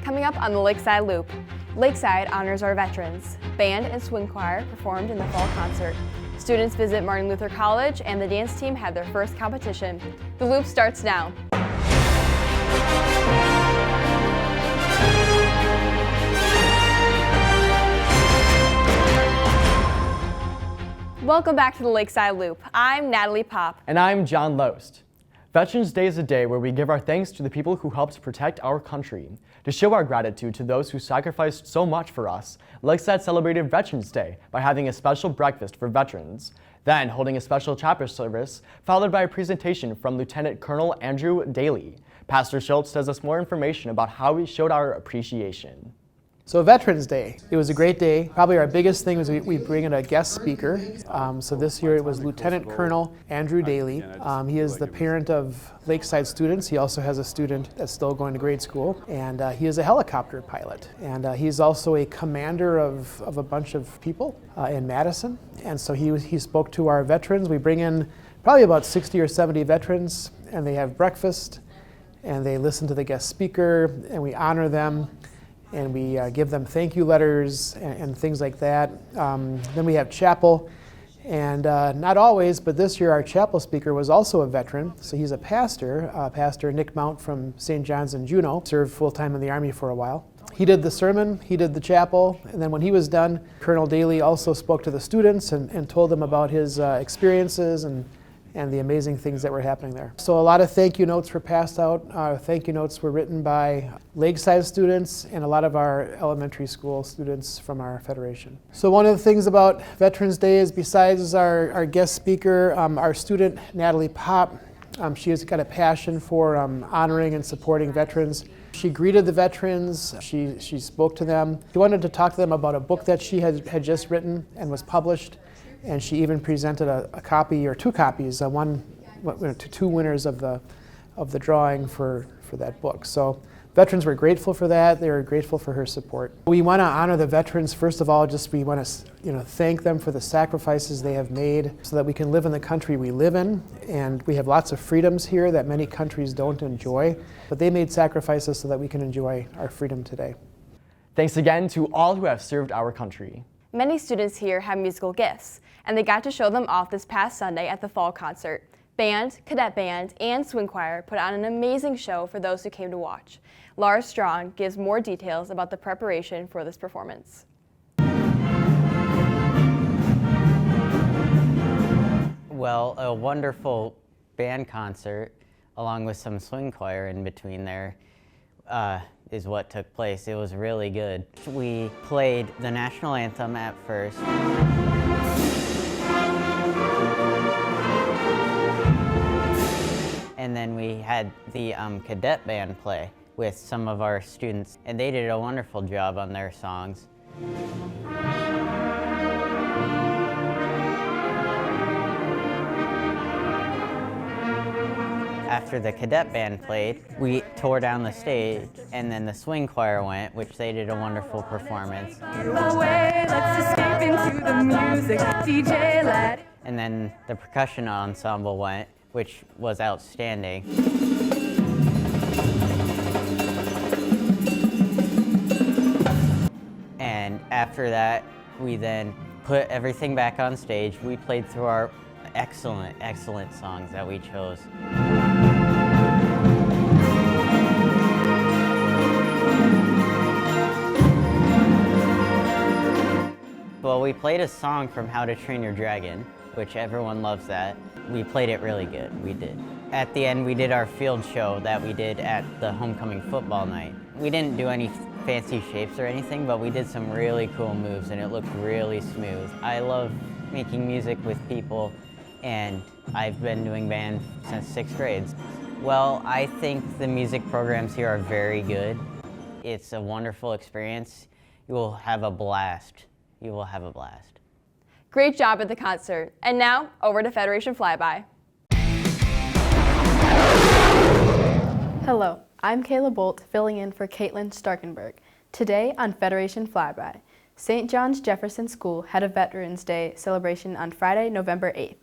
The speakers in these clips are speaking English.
Coming up on the Lakeside Loop, Lakeside honors our veterans. Band and swing choir performed in the fall concert. Students visit Martin Luther College and the dance team had their first competition. The Loop starts now. Welcome back to the Lakeside Loop. I'm Natalie Popp. And I'm John Loest. Veterans Day is a day where we give our thanks to the people who helped protect our country. To show our gratitude to those who sacrificed so much for us, Lakeside celebrated Veterans Day by having a special breakfast for veterans, then holding a special chapel service, followed by a presentation from Lieutenant Colonel Andrew Daly. Pastor Schultz tells us more information about how we showed our appreciation. So Veterans Day, it was a great day. Probably our biggest thing was we bring in a guest speaker. So this year it was Lieutenant Colonel Andrew Daly. He is the parent of Lakeside students. He also has a student that's still going to grade school. And he is a helicopter pilot. And he's also a commander of a bunch of people in Madison. And so he spoke to our veterans. We bring in probably about 60 or 70 veterans, and they have breakfast, and they listen to the guest speaker, and we honor them. And we give them thank you letters and things like that. Then we have chapel, and not always, but this year our chapel speaker was also a veteran. So he's a pastor, Pastor Nick Mount from St. John's in Juneau, served full-time in the Army for a while. He did the sermon, he did the chapel, and then when he was done, Colonel Daly also spoke to the students and told them about his experiences and the amazing things that were happening there. So a lot of thank you notes were passed out. Thank you notes were written by Lakeside students and a lot of our elementary school students from our federation. So one of the things about Veterans Day is, besides our guest speaker, our student Natalie Popp, she has got a passion for honoring and supporting veterans. She greeted the veterans, she spoke to them. She wanted to talk to them about a book that she had just written and was published. And she even presented a copy or two copies, to two winners of the drawing for that book. So veterans were grateful for that. They were grateful for her support. We want to honor the veterans. First of all, we want to thank them for the sacrifices they have made so that we can live in the country we live in. And we have lots of freedoms here that many countries don't enjoy. But they made sacrifices so that we can enjoy our freedom today. Thanks again to all who have served our country. Many students here have musical gifts, and they got to show them off this past Sunday at the fall concert. Band, cadet band, and swing choir put on an amazing show for those who came to watch. Lars Strong gives more details about the preparation for this performance. Well, a wonderful band concert along with some swing choir in between there is what took place. It was really good. We played the national anthem at first. And then we had the cadet band play with some of our students, and they did a wonderful job on their songs. After the cadet band played, we tore down the stage, and then the swing choir went, which they did a wonderful performance. Let's escape into the music, DJ lad. And then the percussion ensemble went, which was outstanding. And after that, we then put everything back on stage. We played through our excellent songs that we chose. Well, we played a song from How to Train Your Dragon, which everyone loves that. We played it really good, we did. At the end, we did our field show that we did at the homecoming football night. We didn't do any fancy shapes or anything, but we did some really cool moves and it looked really smooth. I love making music with people, and I've been doing band since 6th grade. Well, I think the music programs here are very good. It's a wonderful experience. You will have a blast. You will have a blast. Great job at the concert. And now, over to Federation Flyby. Hello, I'm Kayla Bolt, filling in for Caitlin Starkenberg. Today on Federation Flyby, St. John's Jefferson School had a Veterans Day celebration on Friday, November 8th.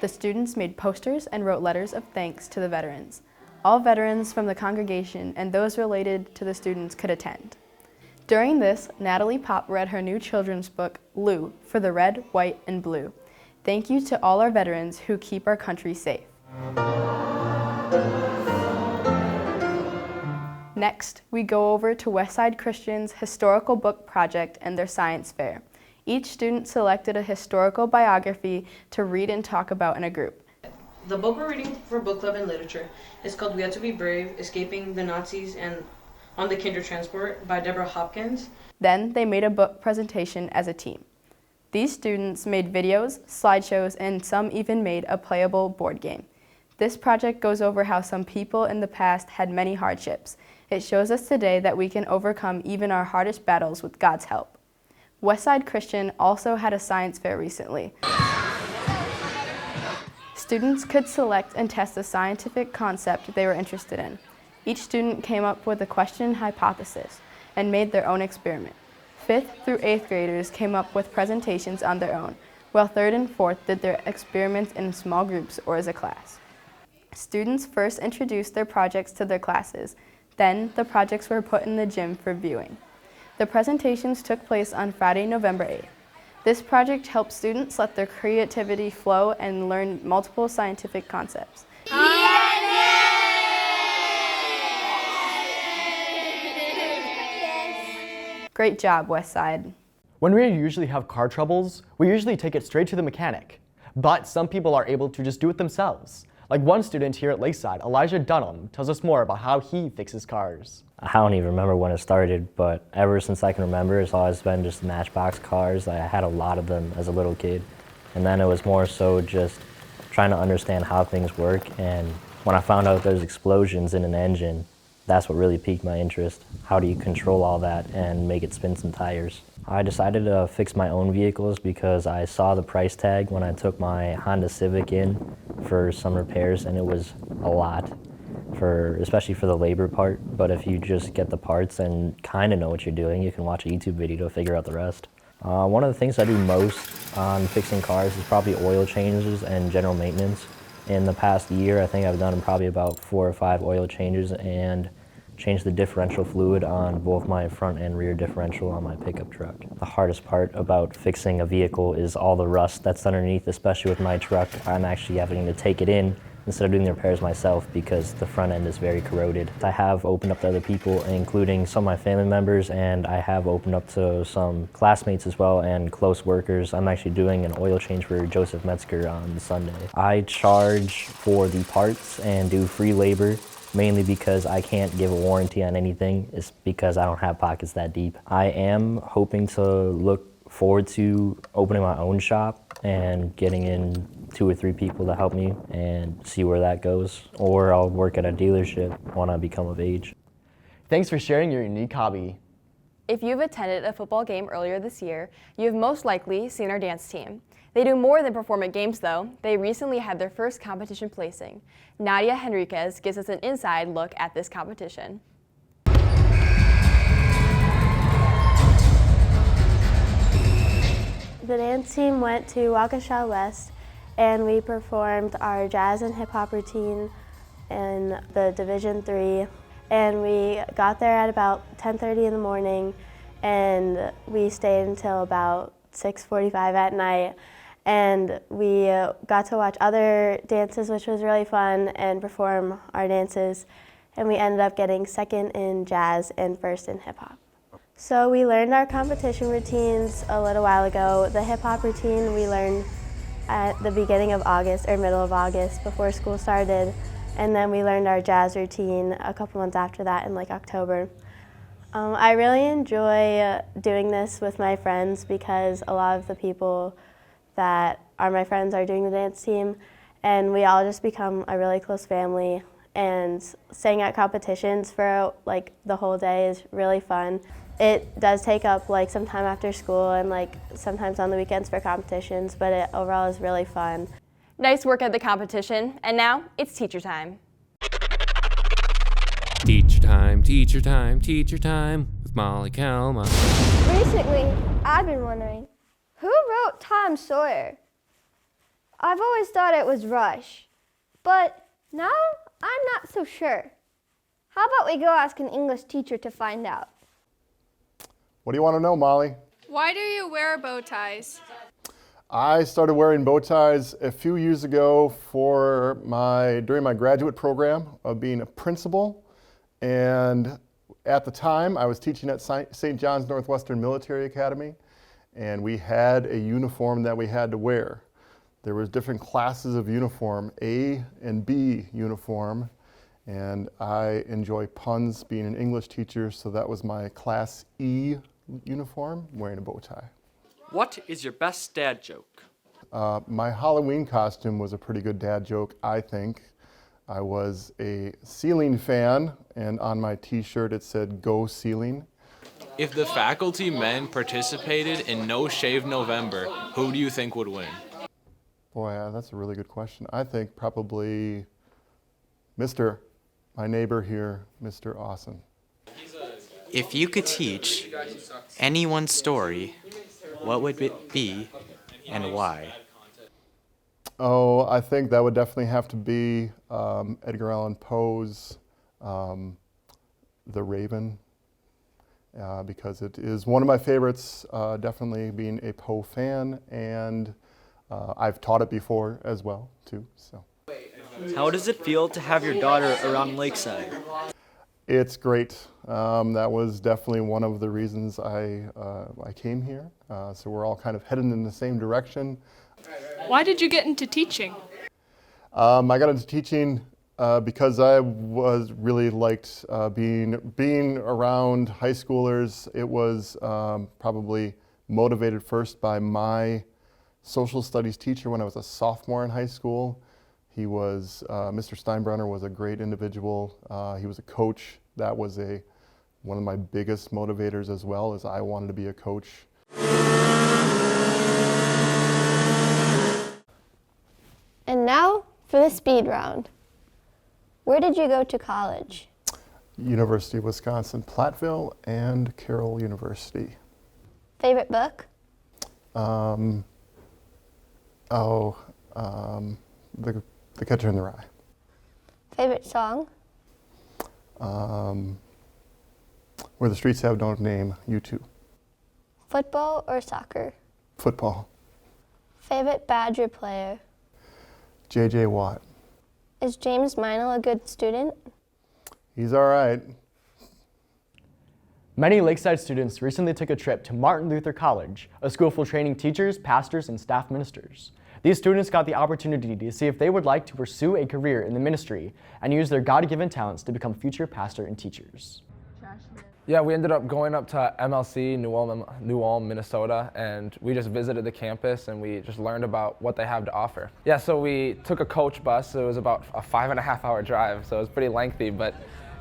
The students made posters and wrote letters of thanks to the veterans. All veterans from the congregation and those related to the students could attend. During this, Natalie Pop read her new children's book, Lou, for the Red, White, and Blue. Thank you to all our veterans who keep our country safe. Next, we go over to Westside Christian's historical book project and their science fair. Each student selected a historical biography to read and talk about in a group. The book we're reading for book club and literature is called We Had to Be Brave, Escaping the Nazis and on the Kinder Transport by Deborah Hopkins. Then they made a book presentation as a team. These students made videos, slideshows, and some even made a playable board game. This project goes over how some people in the past had many hardships. It shows us today that we can overcome even our hardest battles with God's help. Westside Christian also had a science fair recently. Students could select and test a scientific concept they were interested in. Each student came up with a question hypothesis and made their own experiment. 5th through 8th graders came up with presentations on their own, while 3rd and 4th did their experiments in small groups or as a class. Students first introduced their projects to their classes. Then, the projects were put in the gym for viewing. The presentations took place on Friday, November 8th. This project helped students let their creativity flow and learn multiple scientific concepts. Great job, Westside. When we usually have car troubles, we usually take it straight to the mechanic. But some people are able to just do it themselves. Like one student here at Lakeside, Elijah Dunham, tells us more about how he fixes cars. I don't even remember when it started, but ever since I can remember, it's always been just Matchbox cars. I had a lot of them as a little kid. And then it was more so just trying to understand how things work. And when I found out there's explosions in an engine, that's what really piqued my interest. How do you control all that and make it spin some tires? I decided to fix my own vehicles because I saw the price tag when I took my Honda Civic in for some repairs, and it was a lot, especially for the labor part. But if you just get the parts and kind of know what you're doing, you can watch a YouTube video to figure out the rest. One of the things I do most on fixing cars is probably oil changes and general maintenance. In the past year, I think I've done probably about 4 or 5 oil changes and changed the differential fluid on both my front and rear differential on my pickup truck. The hardest part about fixing a vehicle is all the rust that's underneath, especially with my truck. I'm actually having to take it in instead of doing the repairs myself because the front end is very corroded. I have opened up to other people, including some of my family members, and I have opened up to some classmates as well and close workers. I'm actually doing an oil change for Joseph Metzger on Sunday. I charge for the parts and do free labor, mainly because I can't give a warranty on anything. It's because I don't have pockets that deep. I am hoping to look forward to opening my own shop and getting in 2 or 3 people to help me and see where that goes. Or I'll work at a dealership when I become of age. Thanks for sharing your unique hobby. If you've attended a football game earlier this year, you have most likely seen our dance team. They do more than perform at games though. They recently had their first competition placing. Nadia Henriquez gives us an inside look at this competition. The dance team went to Waukesha West and we performed our jazz and hip hop routine in the Division III. And we got there at about 10:30 in the morning and we stayed until about 6:45 at night. And we got to watch other dances, which was really fun, and perform our dances. And we ended up getting 2nd in jazz and 1st in hip hop. So we learned our competition routines a little while ago. The hip hop routine we learned at the beginning of August or middle of August before school started. And then we learned our jazz routine a couple months after that in like October. I really enjoy doing this with my friends because a lot of the people that are my friends are doing the dance team, and we all just become a really close family. And staying at competitions for like the whole day is really fun. It does take up like some time after school and like sometimes on the weekends for competitions, but it overall is really fun. Nice work at the competition, and now it's teacher time. Teacher time, teacher time, teacher time with Molly Kalma. Recently, I've been wondering, who wrote Tom Sawyer? I've always thought it was Rush, but now I'm not so sure. How about we go ask an English teacher to find out? What do you want to know, Molly? Why do you wear bow ties? I started wearing bow ties a few years ago during my graduate program of being a principal. And at the time, I was teaching at St. John's Northwestern Military Academy, and we had a uniform that we had to wear. There was different classes of uniform, A and B uniform, and I enjoy puns being an English teacher, so that was my Class E uniform, wearing a bow tie. What is your best dad joke? My Halloween costume was a pretty good dad joke, I think. I was a Ceiling fan, and on my t-shirt it said, "Go Ceiling." If the faculty men participated in No Shave November, who do you think would win? Boy, that's a really good question. I think probably my neighbor here, Mr. Austin. If you could teach any one story, what would it be and why? Oh, I think that would definitely have to be Edgar Allan Poe's The Raven, because it is one of my favorites, definitely being a Poe fan, and I've taught it before as well, too. So. How does it feel to have your daughter around Lakeside? It's great. That was definitely one of the reasons I came here. So we're all kind of heading in the same direction. Why did you get into teaching? I got into teaching because I really liked being around high schoolers. It was probably motivated first by my social studies teacher when I was a sophomore in high school. He was, Mr. Steinbrenner was a great individual. He was a coach. That was one of my biggest motivators as well, as I wanted to be a coach. And now for the speed round. Where did you go to college? University of Wisconsin, Platteville, and Carroll University. Favorite book? The Catcher in the Rye. Favorite song? Where the Streets Have No Name, U2. Football or soccer? Football. Favorite Badger player? J.J. Watt. Is James Meinl a good student? He's all right. Many Lakeside students recently took a trip to Martin Luther College, a school for training teachers, pastors, and staff ministers. These students got the opportunity to see if they would like to pursue a career in the ministry and use their God-given talents to become future pastor and teachers. Yeah, we ended up going up to MLC, New Ulm, Minnesota, and we just visited the campus and we just learned about what they have to offer. Yeah, so we took a coach bus. It was about a 5.5-hour drive, so it was pretty lengthy, but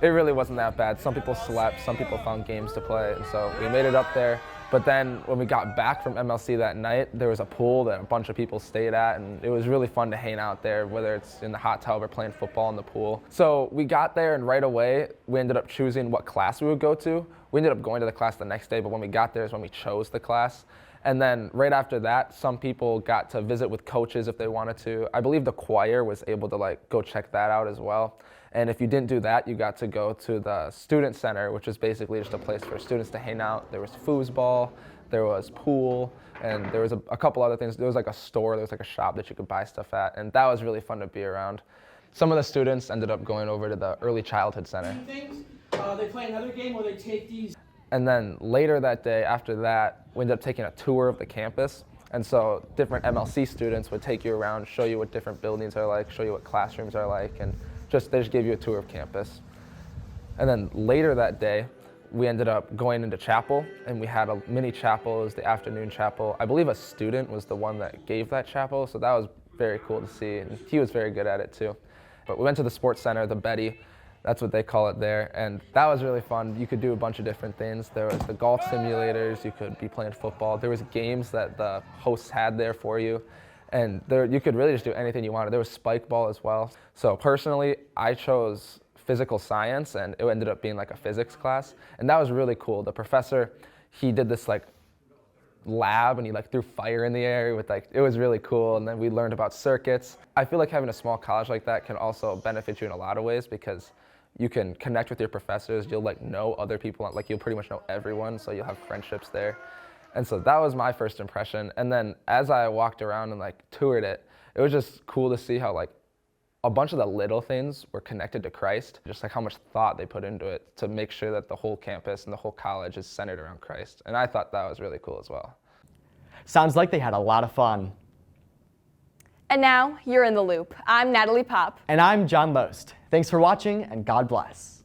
it really wasn't that bad. Some people slept, some people found games to play, and so we made it up there. But then when we got back from MLC that night, there was a pool that a bunch of people stayed at, and it was really fun to hang out there, whether it's in the hot tub or playing football in the pool. So we got there, and right away, we ended up choosing what class we would go to. We ended up going to the class the next day, but when we got there is when we chose the class. And then right after that, some people got to visit with coaches if they wanted to. I believe the choir was able to go check that out as well. And if you didn't do that, you got to go to the student center, which is basically just a place for students to hang out. There was foosball, there was pool, and there was a couple other things. There was a store, there was a shop that you could buy stuff at, and that was really fun to be around. Some of the students ended up going over to the early childhood center. They play another game where they take these. And then later that day, after that, we ended up taking a tour of the campus. And so different MLC students would take you around, show you what different buildings are like, show you what classrooms are like, and they just gave you a tour of campus. And then later that day, we ended up going into chapel, and we had a mini chapel. It was the afternoon chapel. I believe a student was the one that gave that chapel, so that was very cool to see, and he was very good at it too. But we went to the sports center, the Betty, that's what they call it there, and that was really fun. You could do a bunch of different things. There was the golf simulators, you could be playing football. There was games that the hosts had there for you. And you could really just do anything you wanted. There was spike ball as well. So personally, I chose physical science, and it ended up being a physics class. And that was really cool. The professor, he did this lab and he like threw fire in the air with like, it was really cool. And then we learned about circuits. I feel like having a small college like that can also benefit you in a lot of ways because you can connect with your professors. You'll like know other people, like you'll pretty much know everyone. So you'll have friendships there. And so that was my first impression. And then as I walked around and like toured it, it was just cool to see how like a bunch of the little things were connected to Christ, just like how much thought they put into it to make sure that the whole campus and the whole college is centered around Christ. And I thought that was really cool as well. Sounds like they had a lot of fun. And now, you're in the loop. I'm Natalie Pop. And I'm John Loest. Thanks for watching, and God bless.